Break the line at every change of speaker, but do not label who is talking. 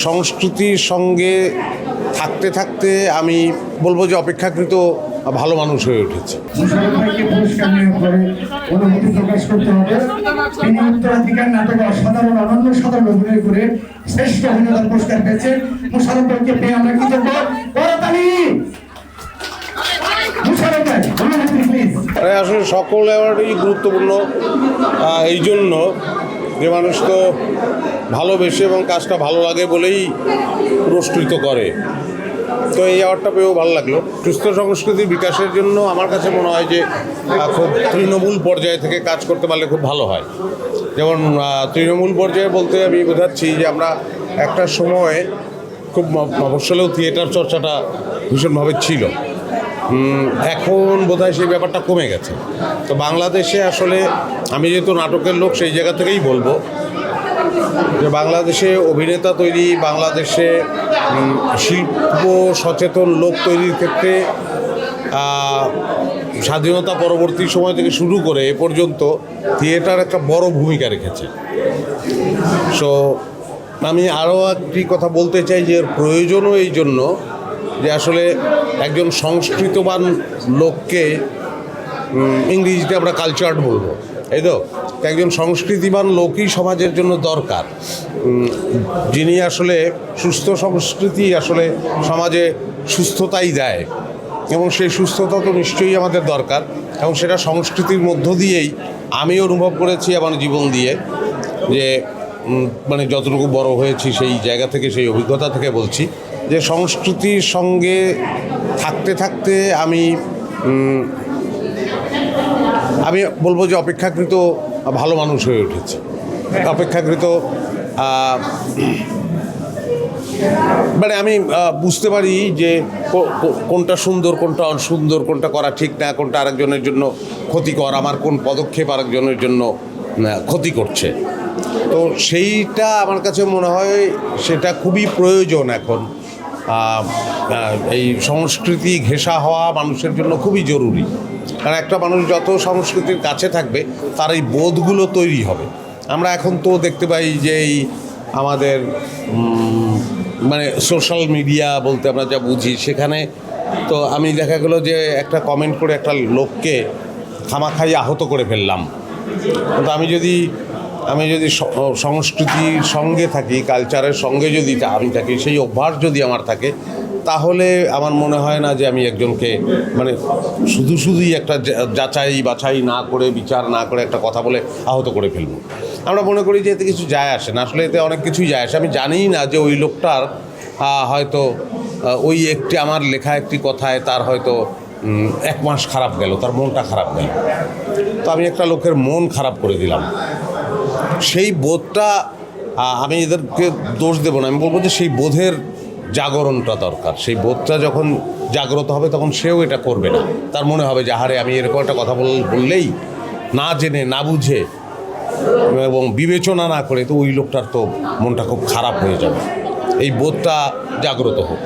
সংস্কৃতির সঙ্গে থাকতে থাকতে আমি বলবো যে অপেক্ষাকৃত ভালো মানুষ হয়ে উঠেছে। আসলে সকল অ্যাওয়ার্ডই গুরুত্বপূর্ণ এই জন্য যে মানুষ তো ভালোবেসে এবং কাজটা ভালো লাগে বলেই পুরস্কৃত করে। তো এই অ্যাওয়ার্ডটা পেয়েও ভালো লাগলো। সুস্থ সংস্কৃতির বিকাশের জন্য আমার কাছে মনে হয় যে খুব তৃণমূল পর্যায়ে থেকে কাজ করতে পারলে খুব ভালো হয়। যেমন তৃণমূল পর্যায়ে বলতে আমি বোঝাচ্ছি যে আমরা একটা সময় খুব মফস্বলেও থিয়েটার চর্চাটা ভীষণভাবে ছিল, এখন বোধহয় সেই ব্যাপারটা কমে গেছে। তো বাংলাদেশে আসলে আমি যেহেতু নাটকের লোক সেই জায়গা থেকেই বলবো যে বাংলাদেশে অভিনেতা তৈরি, বাংলাদেশে শিল্প সচেতন লোক তৈরির ক্ষেত্রে স্বাধীনতা পরবর্তী সময় থেকে শুরু করে এ পর্যন্ত থিয়েটার একটা বড় ভূমিকা রেখেছে। সো আমি আরও একটি কথা বলতে চাই যে এর প্রয়োজনও এই জন্য যে আসলে একজন সংস্কৃতবান লোককে, ইংরেজিতে আমরা কালচার্ড বলবো, এই তো একজন সংস্কৃতিবান লোকই সমাজের জন্য দরকার, যিনি আসলে সুস্থ সংস্কৃতি আসলে সমাজে সুস্থতাই দেয়, এবং সেই সুস্থতা তো নিশ্চয়ই আমাদের দরকার, এবং সেটা সংস্কৃতির মধ্য দিয়েই আমি অনুভব করেছি আমার জীবন দিয়ে, যে মানে যতটুকু বড় হয়েছি সেই জায়গা থেকে, সেই অভিজ্ঞতা থেকে বলছি যে সংস্কৃতির সঙ্গে থাকতে থাকতে আমি বলবো যে অপেক্ষাকৃত ভালো মানুষ হয়ে উঠেছে। অপেক্ষাকৃত মানে আমি বুঝতে পারি যে কোনটা সুন্দর, কোনটা অসুন্দর, কোনটা করা ঠিক না, কোনটা আরেকজনের জন্য ক্ষতিকর, আমার কোন পদক্ষেপ আরেকজনের জন্য ক্ষতি করছে। তো সেইটা আমার কাছে মনে হয় সেটা খুবই প্রয়োজন এখন। এই সংস্কৃতি ঘেঁষা হওয়া মানুষের জন্য খুবই জরুরি, কারণ একটা মানুষ যত সংস্কৃতির কাছে থাকবে তার এই বোধগুলো তৈরি হবে। আমরা এখন তো দেখতে পাই যে এই আমাদের মানে সোশ্যাল মিডিয়া বলতে আমরা যা বুঝি, সেখানে তো আমি দেখা গেলো যে একটা কমেন্ট করে একটা লোককে খামাখাই আহত করে ফেললাম। কিন্তু আমি যদি সংস্কৃতির সঙ্গে থাকি, কালচারের সঙ্গে যদি আমি থাকি, সেই অভ্যাস যদি আমার থাকে, তাহলে আমার মনে হয় না যে আমি একজনকে মানে শুধুই একটা যাচাই বাছাই না করে, বিচার না করে একটা কথা বলে আহত করে ফেলবো। আমরা মনে করি যে এতে কিছু যায় আসে না, আসলে এতে অনেক কিছুই যায় আসে। আমি জানিই না যে ওই লোকটার হয়তো ওই একটি আমার লেখা একটি কথায় তার হয়তো 1 মাস খারাপ গেল, তার মনটা খারাপ গেল, তো আমি একটা লোকের মন খারাপ করে দিলাম। সেই বোধটা আমি এদেরকে দোষ দেব না, আমি বলবো যে সেই বোধের জাগরণটা দরকার। সেই বোধটা যখন জাগ্রত হবে তখন সেও এটা করবে না। তার মনে হবে যে আহারে, আমি এরকম একটা কথা বললেই না জেনে না বুঝে এবং বিবেচনা না করে তো ওই লোকটার তো মনটা খুব খারাপ হয়ে যাবে। এই বোধটা জাগ্রত হোক।